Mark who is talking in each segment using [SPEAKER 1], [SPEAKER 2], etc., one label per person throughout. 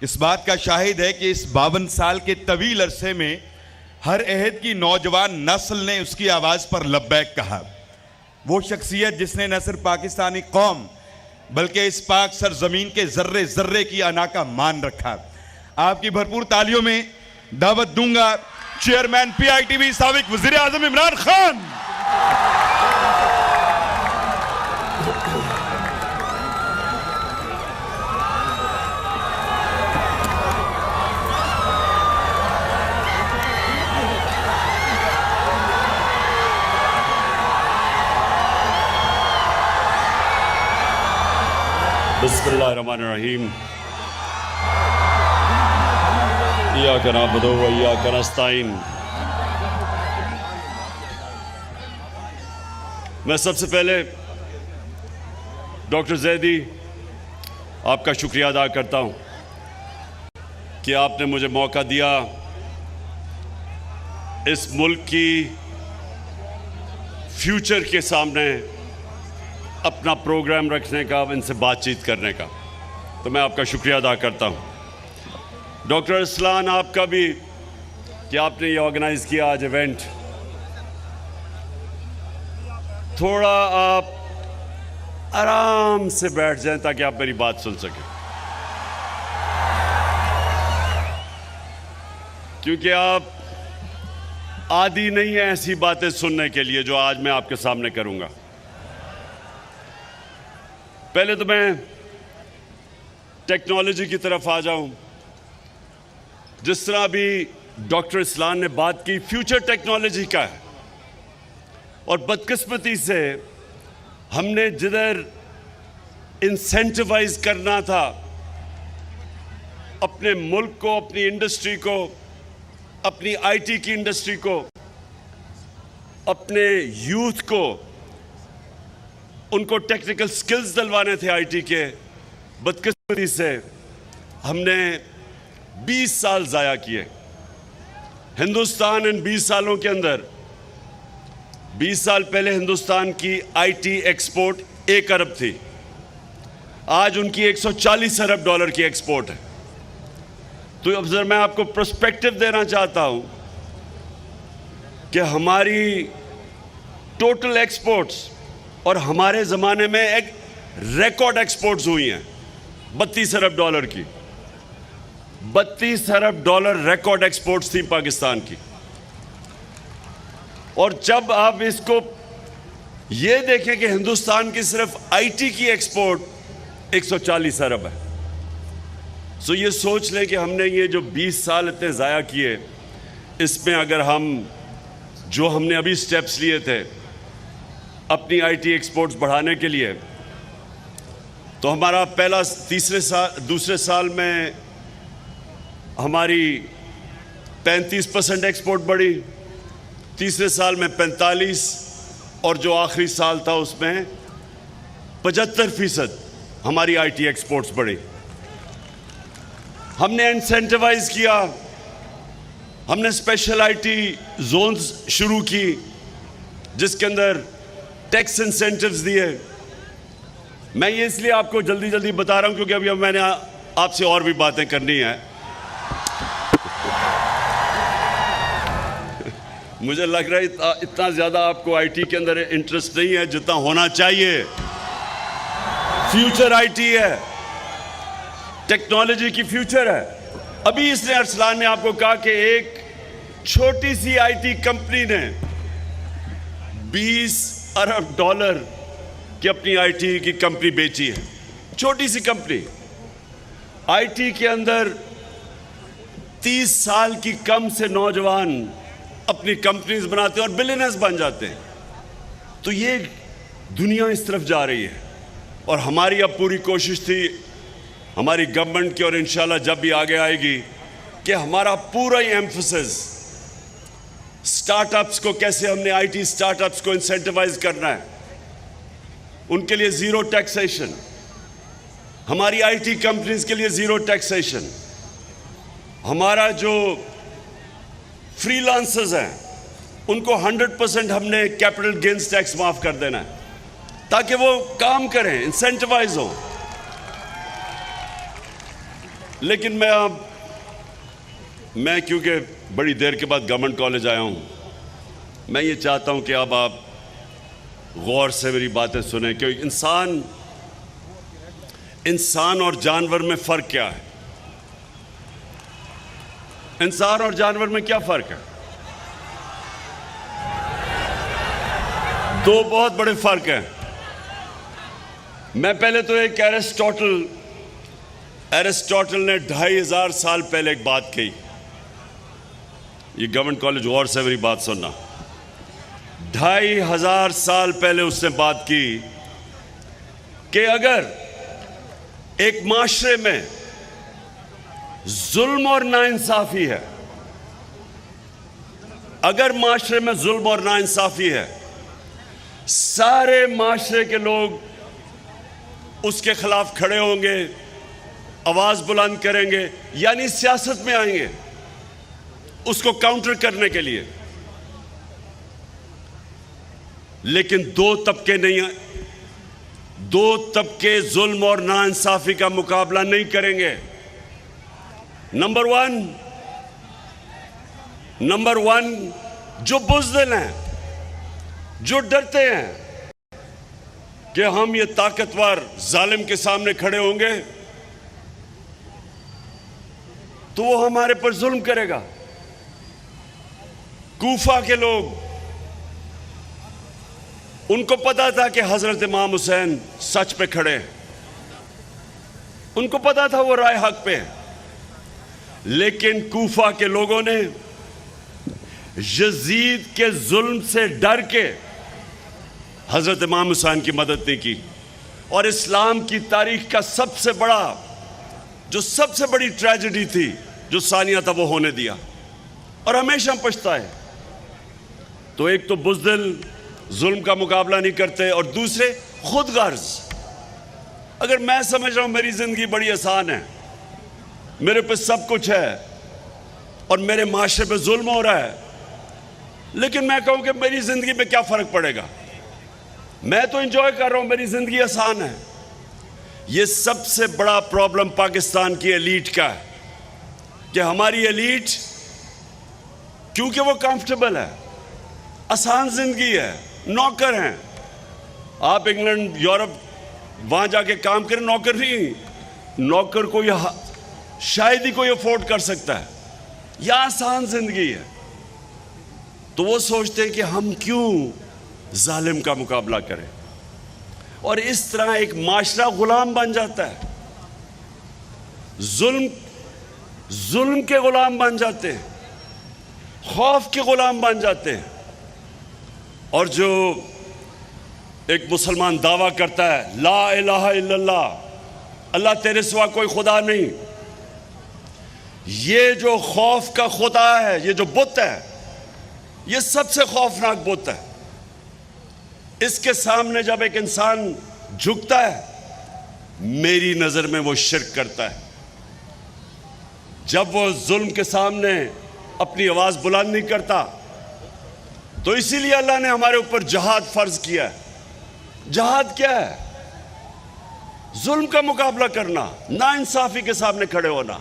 [SPEAKER 1] इस बात का शाहिद है कि इस 52 साल के तवील अरसे में हर अहद की नौजवान नस्ल ने उसकी आवाज़ पर लब्बैक कहा। वो शख्सियत जिसने न सिर्फ पाकिस्तानी कौम बल्कि इस पाक सरजमीन के जर्रे जर्रे की अना का मान रखा। आपकी भरपूर तालियों में दावत दूंगा चेयरमैन PITV साबिक वज़ीर आज़म इमरान खान।
[SPEAKER 2] बिस्मिल्लाहिर्रहमानिर्रहीम। इय्याका नअबुदु व इय्याका नस्तईन। मैं सबसे पहले डॉक्टर ज़ैदी आपका शुक्रिया अदा करता हूं कि आपने मुझे मौका दिया इस मुल्क की फ्यूचर के सामने अपना प्रोग्राम रखने का, इनसे बातचीत करने का, तो मैं आपका शुक्रिया अदा करता हूं। डॉक्टर अरसलान, आपका भी कि आपने ये ऑर्गेनाइज़ किया आज इवेंट। थोड़ा आप आराम से बैठ जाएं ताकि आप मेरी बात सुन सकें, क्योंकि आप आदी नहीं हैं ऐसी बातें सुनने के लिए जो आज मैं आपके सामने करूंगा। पहले तो मैं टेक्नोलॉजी की तरफ आ जाऊं। जिस तरह अभी डॉक्टर इस्लान ने बात की, फ्यूचर टेक्नोलॉजी का है, और बदकिस्मती से हमने जिधर इंसेंटिवाइज करना था अपने मुल्क को, अपनी इंडस्ट्री को, अपनी IT की इंडस्ट्री को, अपने यूथ को, उनको टेक्निकल स्किल्स दिलवाने थे IT के, बदकिस्मती से हमने 20 साल ज़ाया किए। हिंदुस्तान इन 20 सालों के अंदर, 20 साल पहले हिंदुस्तान की IT एक्सपोर्ट 1 अरब थी, आज उनकी 140 अरब डॉलर की एक्सपोर्ट है। तो अब जरा मैं आपको पर्सपेक्टिव देना चाहता हूं कि हमारी टोटल एक्सपोर्ट्स और हमारे ज़माने में एक रिकॉर्ड एक्सपोर्ट्स हुई हैं 32 अरब डॉलर की। 32 अरब डॉलर रिकॉर्ड एक्सपोर्ट्स थी पाकिस्तान की। और जब आप इसको ये देखें कि हिंदुस्तान की सिर्फ IT की एक्सपोर्ट 140 अरब है, सो ये सोच लें कि हमने ये जो 20 साल इतने ज़ाया किए, इसमें अगर हमने अभी स्टेप्स लिए थे अपनी IT एक्सपोर्ट्स बढ़ाने के लिए, तो हमारा दूसरे साल में हमारी 35% एक्सपोर्ट बढ़ी, तीसरे साल में 45%, और जो आखिरी साल था उसमें 75% हमारी IT एक्सपोर्ट्स बढ़ी। हमने इंसेंटिवाइज किया, हमने स्पेशल IT जोन्स शुरू की जिसके अंदर टैक्स इंसेंटिव्स दिए। मैं ये इसलिए आपको जल्दी जल्दी बता रहा हूं क्योंकि अभी मैंने आपसे और भी बातें करनी है। मुझे लग रहा है इतना ज़्यादा आपको IT के अंदर इंटरेस्ट नहीं है जितना होना चाहिए। फ्यूचर IT है, टेक्नोलॉजी की फ्यूचर है। अभी इसने अरसलान ने आपको कहा कि एक छोटी सी IT कंपनी ने 20 अरब डॉलर की अपनी IT की कंपनी बेची है। छोटी सी कंपनी। IT के अंदर 30 साल की कम से नौजवान अपनी कंपनीज बनाते हैं और बिलियनर्स बन जाते हैं। तो ये दुनिया इस तरफ जा रही है, और हमारी अब पूरी कोशिश थी हमारी गवर्नमेंट की, और इंशाल्लाह जब भी आगे आएगी, कि हमारा पूरा ही एम्फसिस स्टार्टअप्स को, कैसे हमने IT स्टार्टअप्स को इंसेंटिवाइज करना है, उनके लिए ज़ीरो टैक्सेशन, हमारी IT कंपनीज के लिए ज़ीरो टैक्सेशन, हमारा जो फ्रीलांसर्स हैं उनको 100% हमने कैपिटल गेन्स टैक्स माफ़ कर देना है ताकि वो काम करें, इंसेंटिवाइज हो। लेकिन मैं क्योंकि बड़ी देर के बाद गवर्नमेंट कॉलेज आया हूं, मैं ये चाहता हूं कि अब आप गौर से मेरी बातें सुने, क्योंकि इंसान और जानवर में फ़र्क क्या है? इंसान और जानवर में क्या फ़र्क है? दो बहुत बड़े फ़र्क हैं। मैं पहले तो एक एरिस्टोटल ने 2500 साल पहले एक बात कही। ये गवर्नमेंट कॉलेज गौर से मेरी बात सुनना। 2500 साल पहले उसने बात की कि अगर एक माशरे में जुल्म और नाइंसाफी है, अगर माशरे में जुल्म और नाइंसाफी है, सारे माशरे के लोग उसके खिलाफ खड़े होंगे, आवाज बुलंद करेंगे, यानी सियासत में आएंगे उसको काउंटर करने के लिए। लेकिन दो तबके जुल्म और नाइंसाफी का मुकाबला नहीं करेंगे। नंबर वन जो बुज़दिल हैं, जो डरते हैं कि हम ये ताकतवर जालिम के सामने खड़े होंगे तो वो हमारे पर जुल्म करेगा। कूफा के लोग, उनको पता था कि हजरत इमाम हुसैन सच पे खड़े हैं, उनको पता था वो राय हक पे है, लेकिन कूफा के लोगों ने यजीद के जुल्म से डर के हजरत इमाम हुसैन की मदद नहीं की। और इस्लाम की तारीख का सबसे बड़ी ट्रेजेडी थी जो सानिया था, वो होने दिया और हमेशा पछताए। तो एक तो बुज़दिल जुल्म का मुकाबला नहीं करते, और दूसरे खुद गर्ज। अगर मैं समझ रहा हूं मेरी जिंदगी बड़ी आसान है, मेरे पे सब कुछ है और मेरे माशरे पे जुल्म हो रहा है, लेकिन मैं कहूं कि मेरी जिंदगी में क्या फर्क पड़ेगा, मैं तो एंजॉय कर रहा हूं, मेरी जिंदगी आसान है। ये सबसे बड़ा प्रॉब्लम पाकिस्तान की एलीट का है कि हमारी एलीट, क्योंकि वो कंफर्टेबल है, आसान जिंदगी है, नौकर हैं। आप इंग्लैंड, यूरोप, वहां जाके काम करें, नौकर नहीं, नौकर को यह शायद ही कोई अफोर्ड कर सकता है। यह आसान जिंदगी है, तो वो सोचते हैं कि हम क्यों जालिम का मुकाबला करें, और इस तरह एक माशरा गुलाम बन जाता है। जुल्म के गुलाम बन जाते हैं, खौफ के गुलाम बन जाते हैं। और जो एक मुसलमान दावा करता है ला इलाहा इल्लल्लाह, अल्लाह तेरे सिवा कोई खुदा नहीं, ये जो खौफ का खुदा है, ये जो बुत है, ये सबसे खौफनाक बुत है। इसके सामने जब एक इंसान झुकता है, मेरी नजर में वो शिर्क करता है। जब वो जुल्म के सामने अपनी आवाज बुलंद नहीं करता, तो इसीलिए अल्लाह ने हमारे ऊपर जहाद फर्ज किया है। जहाद क्या है? जुल्म का मुकाबला करना, नाइंसाफी के सामने खड़े होना।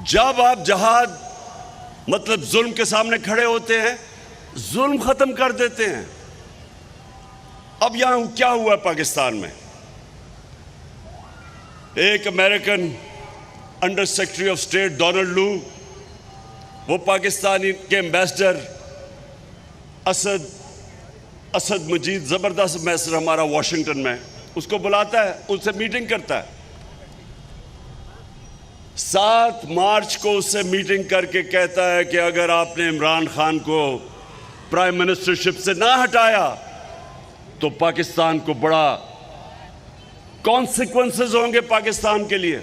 [SPEAKER 2] जब आप जहाद मतलब जुल्म के सामने खड़े होते हैं, जुल्म खत्म कर देते हैं। अब यहां क्या हुआ पाकिस्तान में? एक American under secretary of state Donald लू, वो पाकिस्तानी के एम्बेसडर असद मजीद, जबरदस्त एम्बेसडर हमारा वाशिंगटन में, उसको बुलाता है, उससे मीटिंग करता है। 7 मार्च को उससे मीटिंग करके कहता है कि अगर आपने इमरान खान को प्राइम मिनिस्टरशिप से ना हटाया तो पाकिस्तान को बड़ा कॉन्सिक्वेंसेस होंगे पाकिस्तान के लिए।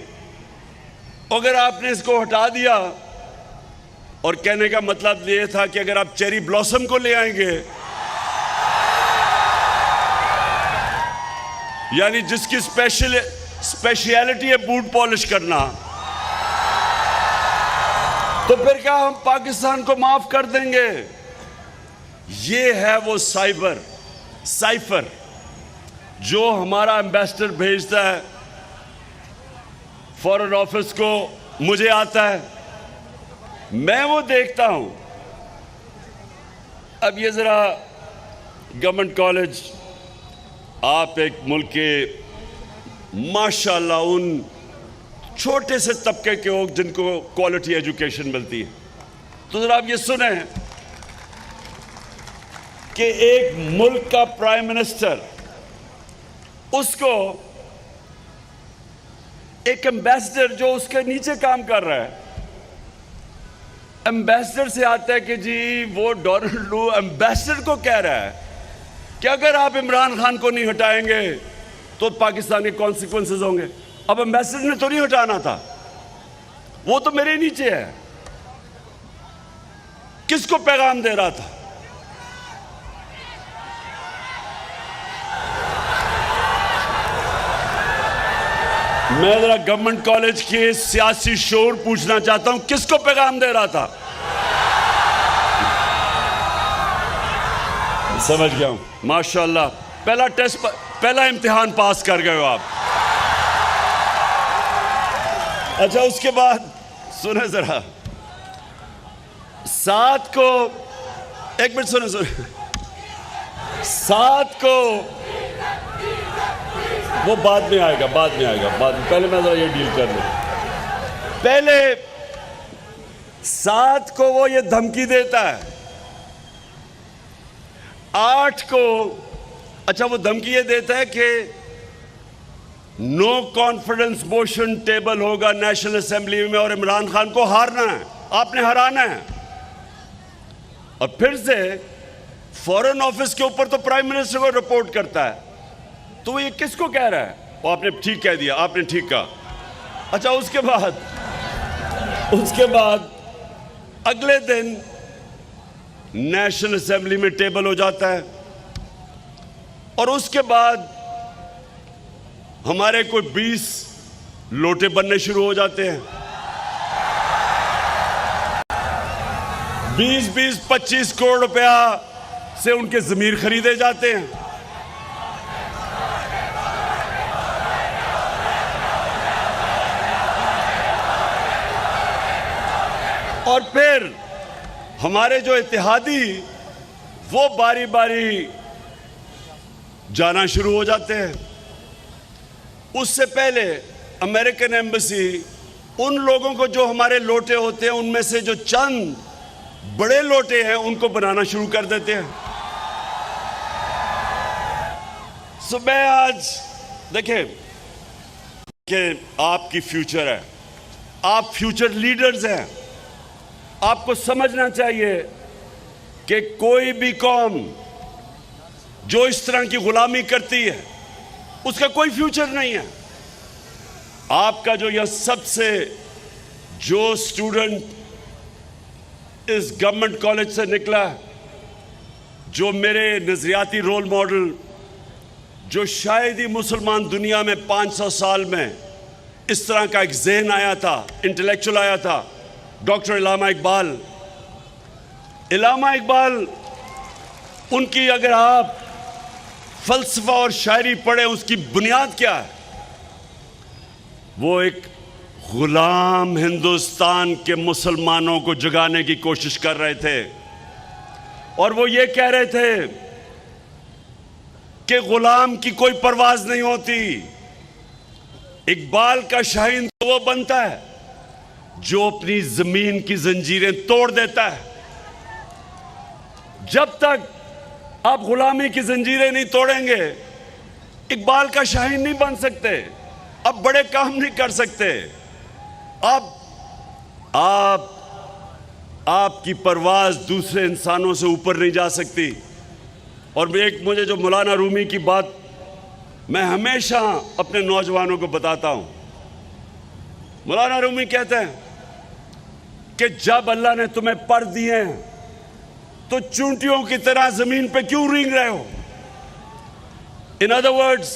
[SPEAKER 2] अगर आपने इसको हटा दिया, और कहने का मतलब ये था कि अगर आप चेरी ब्लॉसम को ले आएंगे, यानी जिसकी स्पेशलिटी है बूट पॉलिश करना, तो फिर क्या हम पाकिस्तान को माफ कर देंगे? ये है वो साइफर जो हमारा एम्बेसडर भेजता है फॉरेन ऑफिस को मुझे आता है, मैं वो देखता हूं। अब ये जरा गवर्नमेंट कॉलेज, आप एक मुल्क के माशाल्लाह उन छोटे से तबके के लोग जिनको क्वालिटी एजुकेशन मिलती है, तो जरा आप ये सुने कि एक मुल्क का प्राइम मिनिस्टर, उसको एक एम्बेसडर जो उसके नीचे काम कर रहा है, एम्बेसडर से आता है कि जी वो डोनाल्ड ट्रम्प एम्बेसडर को कह रहा है कि अगर आप इमरान खान को नहीं हटाएंगे तो पाकिस्तान के कॉन्सिक्वेंसेस होंगे। अब एम्बेसडर ने तो नहीं हटाना था, वो तो मेरे नीचे है। किसको पैगाम दे रहा था? मैं जरा गवर्नमेंट कॉलेज के सियासी शोर पूछना चाहता हूं, किसको पैगाम दे रहा था? समझ गया हूं, माशाल्लाह। पहला टेस्ट, पहला इम्तिहान पास कर गए हो आप। अच्छा, उसके बाद सुने जरा, 7 को, एक मिनट सुने, 7 को, वो बाद में आएगा, बाद में। पहले मैं जरा ये डील कर लूं। पहले 7 को वो ये धमकी देता है, 8 को, अच्छा वो धमकी ये देता है कि नो कॉन्फिडेंस मोशन टेबल होगा नेशनल असेंबली में और इमरान खान को हारना है, आपने हराना है। और फिर से फॉरेन ऑफिस के ऊपर तो प्राइम मिनिस्टर को रिपोर्ट करता है, तो ये किसको कह रहा है? वो आपने ठीक कह दिया, आपने ठीक कहा। अच्छा, उसके बाद अगले दिन नेशनल असेंबली में टेबल हो जाता है, और उसके बाद हमारे कोई 20 लोटे बनने शुरू हो जाते हैं। 20-20, 25 करोड़ रुपया से उनके जमीर खरीदे जाते हैं। और फिर हमारे जो इत्तेहादी, वो बारी बारी जाना शुरू हो जाते हैं। उससे पहले अमेरिकन एम्बेसी उन लोगों को, जो हमारे लोटे होते हैं, उनमें से जो चंद बड़े लोटे हैं, उनको बनाना शुरू कर देते हैं। सुबह आज देखें कि आपकी फ्यूचर है, आप फ्यूचर लीडर्स हैं। आपको समझना चाहिए कि कोई भी कौम जो इस तरह की गुलामी करती है, उसका कोई फ्यूचर नहीं है। आपका जो यह सबसे, जो स्टूडेंट इस गवर्नमेंट कॉलेज से निकला, जो मेरे नजरियाती रोल मॉडल, जो शायद ही मुसलमान दुनिया में 500 साल में इस तरह का एक ज़हन आया था, इंटेलेक्चुअल आया था, डॉक्टर इलामा इकबाल। उनकी अगर आप फलसफा और शायरी पढ़े, उसकी बुनियाद क्या है? वो एक गुलाम हिंदुस्तान के मुसलमानों को जगाने की कोशिश कर रहे थे, और वो ये कह रहे थे कि गुलाम की कोई परवाज नहीं होती। इकबाल का शाहीन तो वो बनता है जो अपनी जमीन की जंजीरें तोड़ देता है। जब तक आप गुलामी की जंजीरें नहीं तोड़ेंगे, इकबाल का शाहीन नहीं बन सकते, अब बड़े काम नहीं कर सकते। आपकी परवाज दूसरे इंसानों से ऊपर नहीं जा सकती। और एक मुझे जो मौलाना रूमी की बात मैं हमेशा अपने नौजवानों को बताता हूं, मौलाना रूमी कहते हैं कि जब अल्लाह ने तुम्हें पर दिए हैं तो चूंटियों की तरह जमीन पे क्यों रेंग रहे हो? इन अदर वर्ड्स,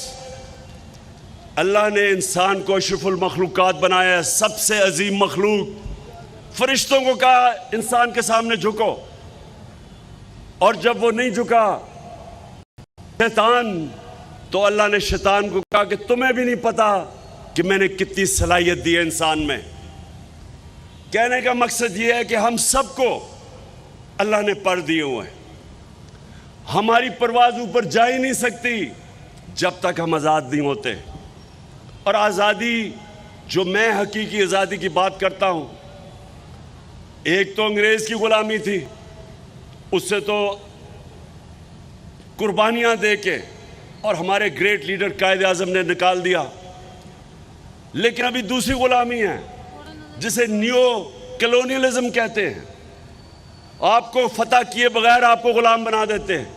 [SPEAKER 2] अल्लाह ने इंसान को अशरफुल मखलूकात बनाया है, सबसे अजीम मखलूक। फरिश्तों को कहा इंसान के सामने झुको, और जब वो नहीं झुका शैतान, तो अल्लाह ने शैतान को कहा कि तुम्हें भी नहीं पता कि मैंने कितनी सलाहियत दी है इंसान में। कहने का मकसद यह है कि हम सबको अल्लाह ने पर दिए हुए हैं। हमारी परवाज ऊपर जा ही नहीं सकती जब तक हम आज़ाद नहीं होते। और आज़ादी, जो मैं हकीकी आज़ादी की बात करता हूँ, एक तो अंग्रेज़ की ग़ुलामी थी, उससे तो कुर्बानियाँ दे के और हमारे ग्रेट लीडर कायद आज़म ने निकाल दिया। लेकिन अभी दूसरी ग़ुलामी है जिसे न्यू कॉलोनियलिज्म कहते हैं। आपको फतह किए बगैर आपको ग़ुलाम बना देते हैं,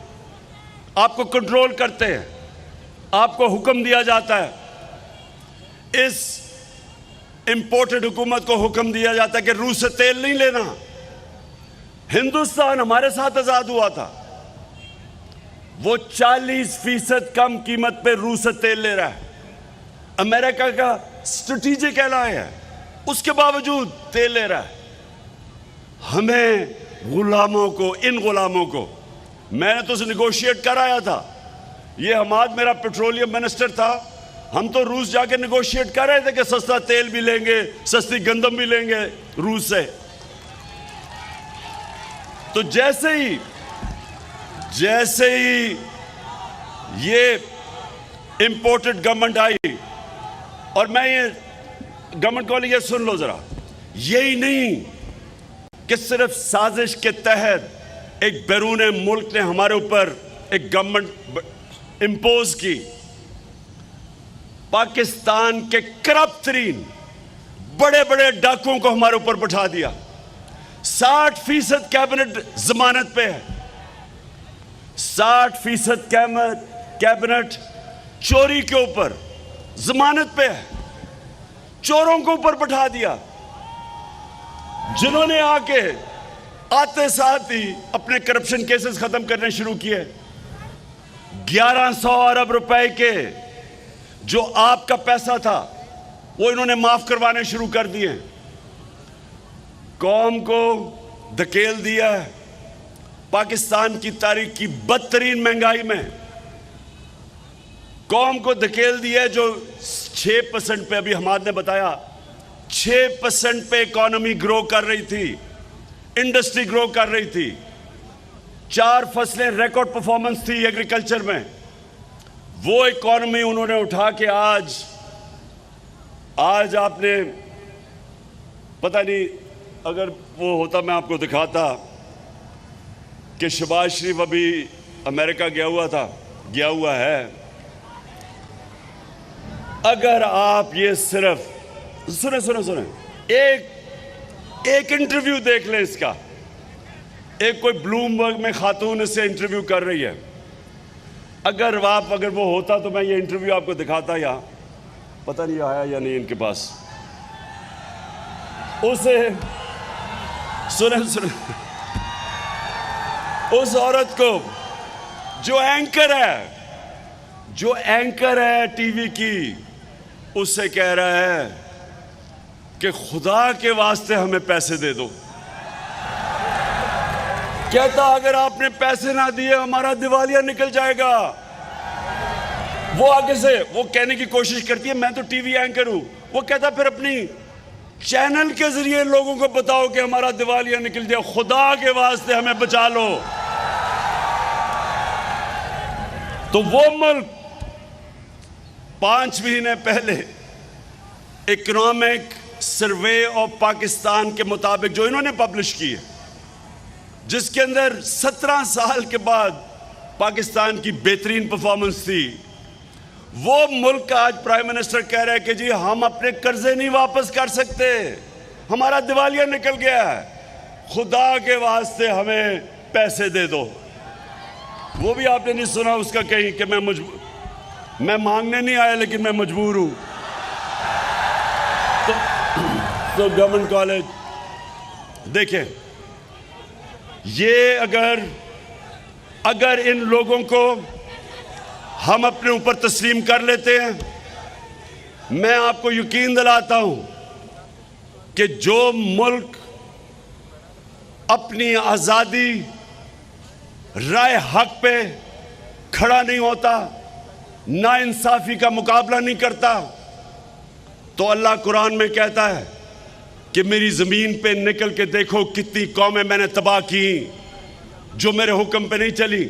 [SPEAKER 2] आपको कंट्रोल करते हैं, आपको हुक्म दिया जाता है। इस इंपोर्टेड हुकूमत को हुक्म दिया जाता है कि रूस से तेल नहीं लेना। हिंदुस्तान हमारे साथ आज़ाद हुआ था, वो 40% कम कीमत पे रूस से तेल ले रहा है। अमेरिका का स्ट्रेटेजिक एलाय है, उसके बावजूद तेल ले रहा है। हमें गुलामों को, इन गुलामों को, मैंने तो उसे निगोशिएट कराया था। ये हमाद मेरा पेट्रोलियम मिनिस्टर था, हम तो रूस जाके निगोशिएट कर रहे थे कि सस्ता तेल भी लेंगे, सस्ती गंदम भी लेंगे रूस से। तो जैसे ही ये इंपोर्टेड गवर्नमेंट आई, और मैं ये गवर्नमेंट को ये सुन लो जरा, यही नहीं कि सिर्फ साजिश के तहत एक बैरून मुल्क ने हमारे ऊपर एक गवर्नमेंट इंपोज की। पाकिस्तान के करप्ट तरीन बड़े बड़े डाकुओं को हमारे ऊपर बैठा दिया। 60% कैबिनेट जमानत पे है, 60% कैबिनेट चोरी के ऊपर जमानत पे है। चोरों को ऊपर बैठा दिया, जिन्होंने आके आते साथ ही अपने करप्शन केसेस खत्म करने शुरू किए। 1100 अरब रुपए के जो आपका पैसा था वो इन्होंने माफ करवाने शुरू कर दिए। कौम को धकेल दिया है पाकिस्तान की तारीख की बदतरीन महंगाई में। कौम को धकेल दिया है जो 6% पे, अभी हमाद ने बताया, 6% पे इकोनॉमी ग्रो कर रही थी, इंडस्ट्री ग्रो कर रही थी। 4 फसलें रिकॉर्ड परफॉर्मेंस थी एग्रीकल्चर में। वो इकोनॉमी उन्होंने उठा के आज आपने, पता नहीं, अगर वो होता मैं आपको दिखाता कि शहबाज शरीफ अभी अमेरिका गया हुआ है। अगर आप ये सिर्फ सुने एक इंटरव्यू देख लें इसका। एक कोई ब्लूमबर्ग में खातून इससे इंटरव्यू कर रही है। अगर वो होता तो मैं ये इंटरव्यू आपको दिखाता। यहाँ पता नहीं आया या नहीं इनके पास। उसे सुने उस औरत को जो एंकर है टीवी की, उससे कह रहा है कि खुदा के वास्ते हमें पैसे दे दो। कहता अगर आपने पैसे ना दिए हमारा दिवालिया निकल जाएगा। वो आगे से वो कहने की कोशिश करती है मैं तो टीवी एंकर हूं। वो कहता फिर अपनी चैनल के जरिए लोगों को बताओ कि हमारा दिवालिया निकल जाए, खुदा के वास्ते हमें बचा लो। तो वो मुल्क 5 महीने पहले इकोनॉमिक सर्वे ऑफ पाकिस्तान के मुताबिक जो इन्होंने पब्लिश की है, जिसके अंदर 17 साल के बाद पाकिस्तान की बेहतरीन परफॉर्मेंस थी, वो मुल्क का आज प्राइम मिनिस्टर कह रहा है कि जी हम अपने कर्जे नहीं वापस कर सकते, हमारा दिवालिया निकल गया है, खुदा के वास्ते हमें पैसे दे दो। वो भी आपने नहीं सुना उसका कहीं कि मैं मांगने नहीं आया लेकिन मैं मजबूर हूं। तो गवर्नमेंट कॉलेज देखें, ये अगर इन लोगों को हम अपने ऊपर तस्लीम कर लेते हैं, मैं आपको यकीन दिलाता हूं कि जो मुल्क अपनी आज़ादी राय हक पे खड़ा नहीं होता, नाइंसाफी का मुकाबला नहीं करता, तो अल्लाह कुरान में कहता है कि मेरी ज़मीन पे निकल के देखो कितनी कौमें मैंने तबाह की जो मेरे हुक्म पे नहीं चली।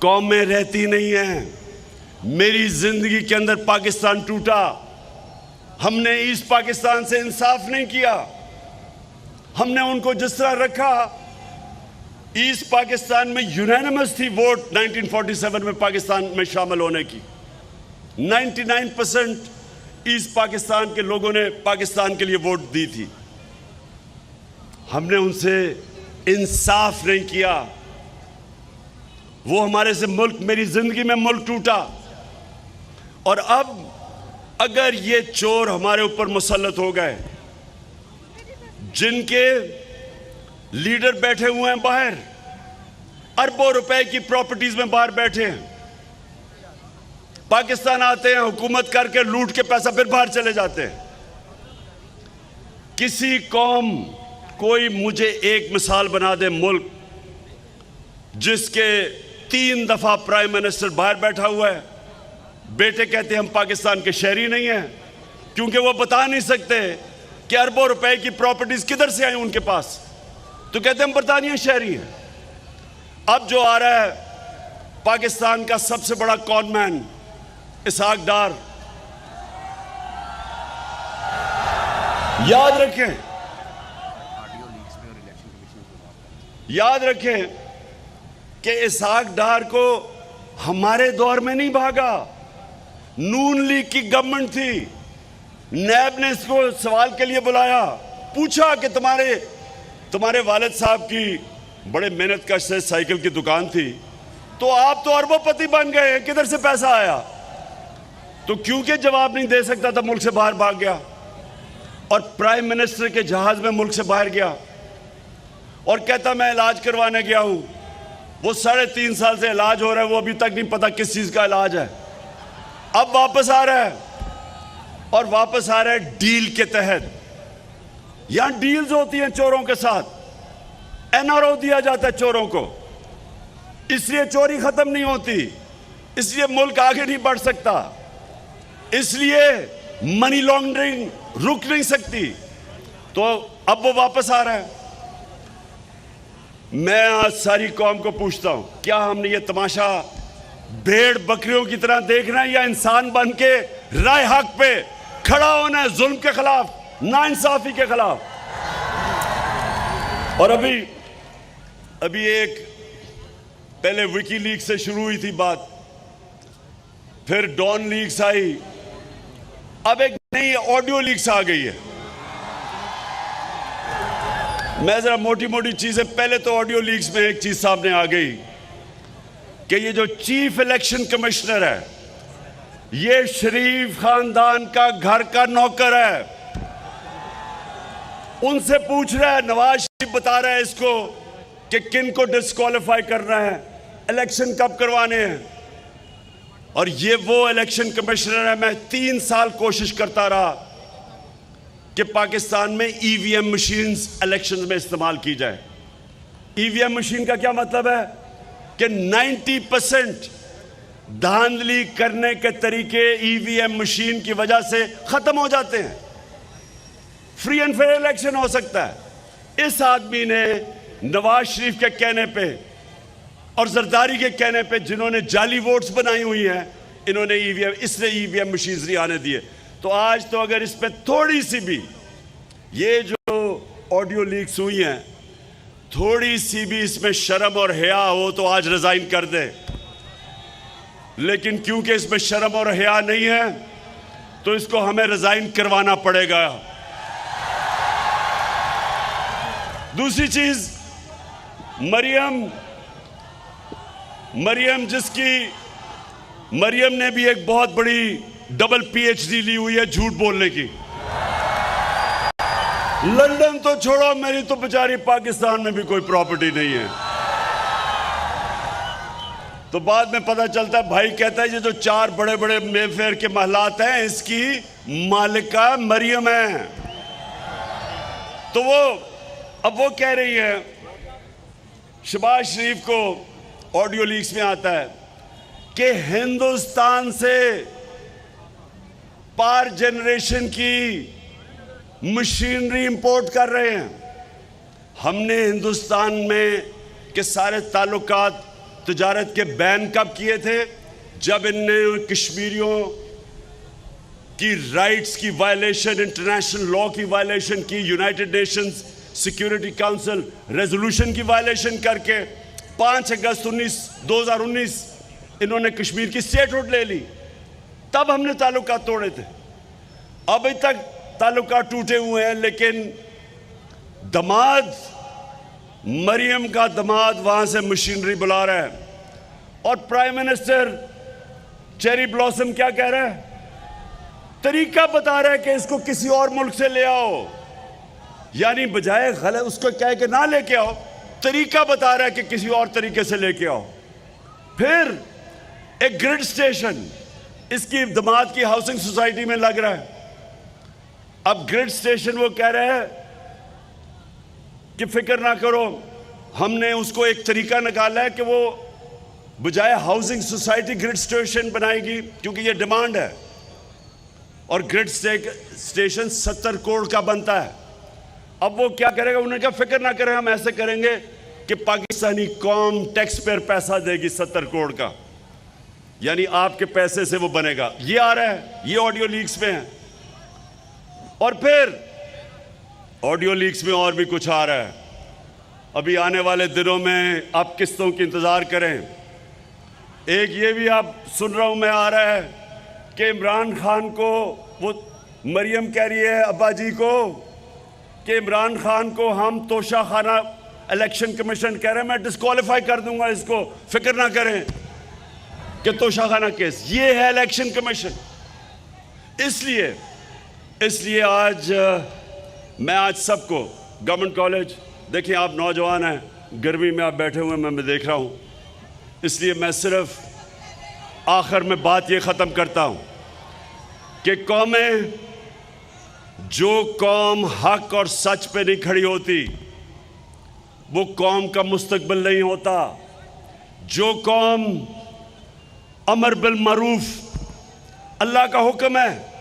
[SPEAKER 2] कौमें रहती नहीं हैं। मेरी ज़िंदगी के अंदर पाकिस्तान टूटा। हमने ईस्ट पाकिस्तान से इंसाफ नहीं किया। हमने उनको जिस तरह रखा, ईस्ट पाकिस्तान में यूनानिमस थी वोट 1947 में पाकिस्तान में शामिल होने की। 99% ईस्ट पाकिस्तान के लोगों ने पाकिस्तान के लिए वोट दी थी। हमने उनसे इंसाफ नहीं किया। वो हमारे से मुल्क, मेरी जिंदगी में मुल्क टूटा। और अब अगर ये चोर हमारे ऊपर मुसल्लत हो गए, जिनके लीडर बैठे हुए हैं बाहर, अरबों रुपए की प्रॉपर्टीज में बाहर बैठे हैं, पाकिस्तान आते हैं, हुकूमत करके लूट के पैसा फिर बाहर चले जाते हैं। किसी कौम, कोई मुझे एक मिसाल बना दे मुल्क जिसके 3 दफा प्राइम मिनिस्टर बाहर बैठा हुआ है, बेटे कहते हैं हम पाकिस्तान के शहरी नहीं हैं, क्योंकि वो बता नहीं सकते कि अरबों रुपए की प्रॉपर्टीज किधर से आई उनके पास, तो कहते हैं हम बरतानिया शहरी हैं। अब जो आ रहा है पाकिस्तान का सबसे बड़ा कॉनमैन इसहाक डार, याद रखें कि इसहाक डार को हमारे दौर में नहीं भागा, नून लीग की गवर्नमेंट थी। नैब ने इसको सवाल के लिए बुलाया, पूछा कि तुम्हारे वालिद साहब की बड़े मेहनत कश से साइकिल की दुकान थी, तो आप तो अरबोपति बन गए, किधर से पैसा आया? तो क्योंकि जवाब नहीं दे सकता था, मुल्क से बाहर भाग गया और प्राइम मिनिस्टर के जहाज में मुल्क से बाहर गया और कहता मैं इलाज करवाने गया हूं। वो 3.5 साल से इलाज हो रहा है, वो अभी तक नहीं पता किस चीज का इलाज है। अब वापस आ रहा है और वापस आ रहा है डील के तहत। यहां डील्स होती हैं चोरों के साथ, एनआरओ दिया जाता है चोरों को, इसलिए चोरी खत्म नहीं होती, इसलिए मुल्क आगे नहीं बढ़ सकता, इसलिए मनी लॉन्ड्रिंग रुक नहीं सकती। तो अब वो वापस आ रहा है। मैं आज सारी कौम को पूछता हूं, क्या हमने ये तमाशा भेड़ बकरियों की तरह देखना है या इंसान बन के राय हक पे खड़ा होना है, जुल्म के खिलाफ, नाइंसाफी के खिलाफ? और अभी एक पहले विकी लीग से शुरू हुई थी बात, फिर डॉन लीग्स आई, अब एक नई ऑडियो लीक्स आ गई है। मैं जरा मोटी मोटी चीजें, पहले तो ऑडियो लीक्स में एक चीज सामने आ गई कि ये जो चीफ इलेक्शन कमिश्नर है, ये शरीफ खानदान का घर का नौकर है। उनसे पूछ रहा है, नवाज शरीफ बता रहा है इसको कि किन को डिस्क्वालीफाई करना है, इलेक्शन कब करवाने हैं। और ये वो इलेक्शन कमिश्नर है, मैं 3 साल कोशिश करता रहा कि पाकिस्तान में ईवीएम मशीन्स इलेक्शंस में इस्तेमाल की जाए। ईवीएम मशीन का क्या मतलब है कि 90% धांधली करने के तरीके ईवीएम मशीन की वजह से खत्म हो जाते हैं, फ्री एंड फेयर इलेक्शन हो सकता है। इस आदमी ने नवाज शरीफ के कहने पे और जरदारी के कहने पे, जिन्होंने जाली वोट्स बनाई हुई हैं, इन्होंने ईवीएम मशीन्स नहीं आने दिए। तो आज तो अगर इसमें थोड़ी सी भी, ये जो ऑडियो लीक्स हुई हैं, थोड़ी सी भी इसमें शर्म और हया हो तो आज रिजाइन कर दे। लेकिन क्योंकि इसमें शर्म और हया नहीं है तो इसको हमें रिजाइन करवाना पड़ेगा। दूसरी चीज, मरियम ने भी एक बहुत बड़ी डबल पीएचडी ली हुई है झूठ बोलने की। लंदन तो छोड़ो, मेरी तो बेचारी पाकिस्तान में भी कोई प्रॉपर्टी नहीं है। तो बाद में पता चलता है, भाई कहता है ये जो 4 बड़े बड़े मेफेयर के महलात हैं, इसकी मालिका मरियम है। तो अब वो कह रही है, शहबाज शरीफ को ऑडियो लीक्स में आता है कि हिंदुस्तान से पावर जनरेशन की मशीनरी इंपोर्ट कर रहे हैं। हमने हिंदुस्तान में के सारे ताल्लुकात तिजारत के बैन कब किए थे? जब इनने कश्मीरियों की राइट्स की वायलेशन, इंटरनेशनल लॉ की वायलेशन की, United Nations security council resolution की वायलेशन करके 5 अगस्त 2019 इन्होंने कश्मीर की स्टेटहुड ले ली। तब हमने ताल्लुकात तोड़े थे। अभी तक ताल्लुकात टूटे हुए हैं, लेकिन दमाद, मरियम का दमाद वहां से मशीनरी बुला रहा है और प्राइम मिनिस्टर चेरी ब्लॉसम क्या कह रहा है? तरीका बता रहा है कि इसको किसी और मुल्क से ले आओ, यानी बजाय गलत उसको कह के ना लेके आओ, तरीका बता रहा है कि किसी और तरीके से लेके आओ। फिर एक ग्रिड स्टेशन इसकी दमाद की हाउसिंग सोसाइटी में लग रहा है। अब ग्रिड स्टेशन वो कह रहा है कि फिक्र ना करो, हमने उसको एक तरीका निकाला है कि वो बजाय हाउसिंग सोसाइटी ग्रिड स्टेशन बनाएगी, क्योंकि ये डिमांड है और ग्रिड स्टेशन 70 करोड़ का बनता है। अब वो क्या करेगा? उन्होंने कहा फिक्र ना करें, हम ऐसे करेंगे कि पाकिस्तानी कौम टैक्स पेयर पैसा देगी 70 करोड़ का, यानी आपके पैसे से वो बनेगा। ये आ रहा है, ये ऑडियो लीक्स में है। और फिर ऑडियो लीक्स में और भी कुछ आ रहा है। अभी आने वाले दिनों में आप किस्तों की इंतजार करें। एक ये भी आप सुन रहा हूं मैं आ रहा है कि इमरान खान को, वो मरियम कह रही है अब्बा जी को कि इमरान खान को हम तोशाखाना इलेक्शन कमीशन कह रहे हैं, मैं डिस्क्वालीफाई कर दूंगा इसको, फिक्र ना करें कि तोशाखाना केस। ये है इलेक्शन कमीशन। इसलिए आज मैं आज सबको गवर्नमेंट कॉलेज, देखिए आप नौजवान हैं, गर्मी में आप बैठे हुए मैं देख रहा हूं, इसलिए मैं सिर्फ आखिर में बात ये ख़त्म करता हूं कि कौमें, जो कौम हक और सच पे नहीं खड़ी होती वो कौम का मुस्तकबिल नहीं होता। जो कौम अमर बिल मारूफ, अल्लाह का हुक्म है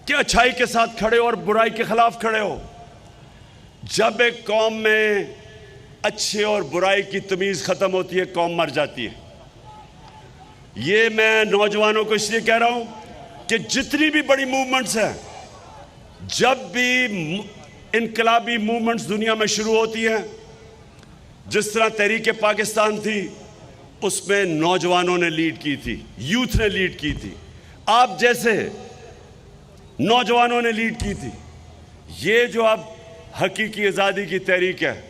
[SPEAKER 2] कि अच्छाई के साथ खड़े और बुराई के खिलाफ खड़े हो, जब एक कौम में अच्छे और बुराई की तमीज़ ख़त्म होती है, कौम मर जाती है। ये मैं नौजवानों को इसलिए कह रहा हूं कि जितनी भी बड़ी मूवमेंट्स हैं, जब भी इनकलाबी मूवमेंट्स दुनिया में शुरू होती हैं, जिस तरह तहरीक पाकिस्तान थी, उसमें नौजवानों ने लीड की थी, यूथ ने लीड की थी, आप जैसे नौजवानों ने लीड की थी। ये जो अब हकीकी आज़ादी की तहरीक है,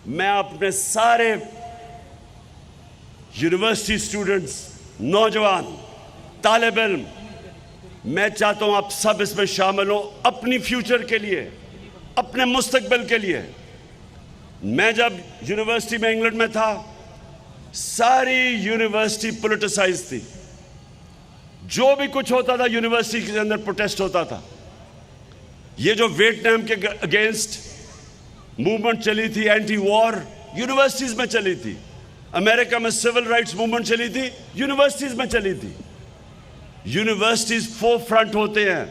[SPEAKER 2] मैं अपने सारे यूनिवर्सिटी स्टूडेंट्स, नौजवान, तालिब इल्म, मैं चाहता हूं आप सब इसमें शामिल हो, अपनी फ्यूचर के लिए, अपने मुस्तकबिल के लिए। मैं जब यूनिवर्सिटी में इंग्लैंड में था, सारी यूनिवर्सिटी पॉलिटिसाइज थी। जो भी कुछ होता था यूनिवर्सिटी के अंदर प्रोटेस्ट होता था। ये जो वियतनाम के अगेंस्ट मूवमेंट चली थी, एंटी वॉर, यूनिवर्सिटीज में चली थी। अमेरिका में सिविल राइट्स मूवमेंट चली थी, यूनिवर्सिटीज में चली थी। यूनिवर्सिटीज फोर फ्रंट होते हैं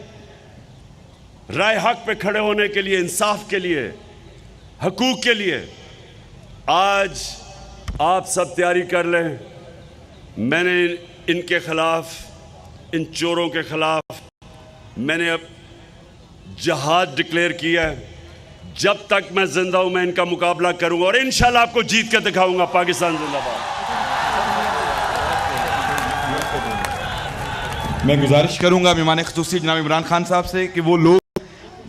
[SPEAKER 2] राय हक पे खड़े होने के लिए, इंसाफ के लिए, हकूक के लिए। आज आप सब तैयारी कर लें। मैंने इनके खिलाफ, इन चोरों के खिलाफ मैंने अब जहाद डिक्लेयर किया है। जब तक मैं जिंदा हूं मैं इनका मुकाबला करूंगा और इंशाल्लाह आपको जीत के दिखाऊंगा। पाकिस्तान जिंदाबाद।
[SPEAKER 1] मैं गुजारिश करूंगा मेहमान ख़ुसूसी जनाब इमरान खान साहब से कि वो लोग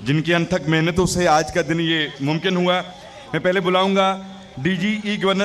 [SPEAKER 1] जिनकी अनथक मेहनतों से आज का दिन ये मुमकिन हुआ, मैं पहले बुलाऊंगा DG ई गवर्नेंस